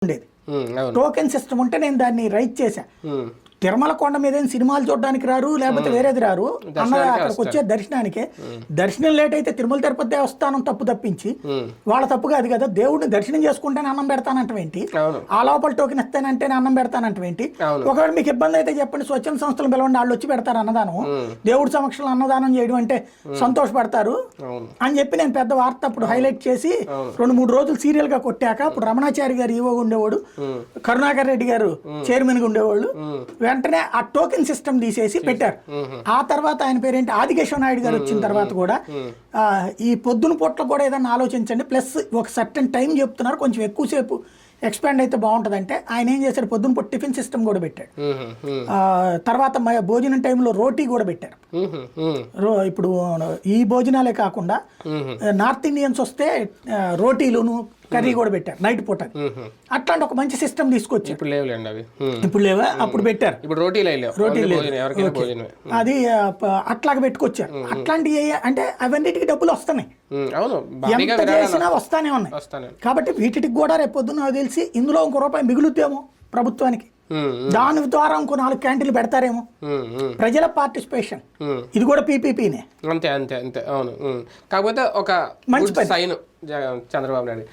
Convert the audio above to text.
ఉండేది. Token system ఉంటే నేను దాన్ని రైట్ చేశా. తిరుమల కొండ మీద సినిమాలు చూడడానికి రారు, లేకపోతే వేరేది రారు అన్నది అక్కడికి వచ్చే దర్శనానికే. దర్శనం లేట్ అయితే తిరుమల తిరుపతి దేవస్థానం తప్పు తప్పించి వాళ్ళ తప్పు కాదు కదా. దేవుడిని దర్శనం చేసుకుంటేనే అన్నం పెడతానంటేంటి, ఆ లోపల టోకెన్ ఇస్తానంటేనే అన్నం పెడతానంటేంటి. ఒకవేళ మీకు ఇబ్బంది అయితే చెప్పండి, స్వచ్ఛంద సంస్థలు పిలవండి, వాళ్ళు వచ్చి పెడతారు అన్నదానం. దేవుడి సమక్షంలో అన్నదానం చేయడం అంటే సంతోషపడతారు అని చెప్పి నేను పెద్ద వార్త అప్పుడు హైలైట్ చేసి 2-3 రోజులు సీరియల్ గా కొట్టాక అప్పుడు రమణాచారి గారు ఈవోగా ఉండేవాడు, కరుణాకర్ రెడ్డి గారు చైర్మన్ గా ఉండేవాళ్ళు. వెంటనే ఆ టోకెన్ సిస్టమ్ తీసేసి పెట్టారు. ఆ తర్వాత ఆయన పేరేంటి ఆదికేశవ నాయుడు గారు వచ్చిన తర్వాత కూడా ఈ పొద్దున పూట్ల కూడా ఏదైనా ఆలోచించండి, ప్లస్ ఒక సర్టన్ టైం చెప్తున్నారు, కొంచెం ఎక్కువసేపు ఎక్స్పాండ్ అయితే బాగుంటుందంటే ఆయన ఏం చేశాడు, పొద్దున పూట టిఫిన్ సిస్టమ్ కూడా పెట్టాడు. తర్వాత భోజనం టైంలో రోటీ కూడా పెట్టారు. ఇప్పుడు ఈ భోజనాలే కాకుండా నార్త్ ఇండియన్స్ వస్తే రోటీలును కర్రీ కూడా పెట్టారు నైట్ పూట. అట్లాంటి ఒక మంచి సిస్టమ్ తీసుకొచ్చి ఇప్పుడు లేవా, అప్పుడు పెట్టారు. అది అట్లాగే పెట్టుకొచ్చారు. అట్లాంటివి అంటే అవన్నిటికి డబ్బులు వస్తున్నాయి, ఎంత చేసినా వస్తానే ఉన్నాయి. కాబట్టి వీటికి కూడా రేపు పొద్దున్న నాకు తెలిసి ఇందులో ఇంకో రూపాయి మిగులుద్దేమో ప్రభుత్వానికి, దాని ద్వారా ఇంకో 4 క్యాంటీన్లు పెడతారేమో. ప్రజల పార్టిసిపేషన్ ఇది కూడా పీపీపీనే. అంతే అంతే అంతే అవును. కాకపోతే ఒక మంచి సైన్ చంద్రబాబు నాయుడు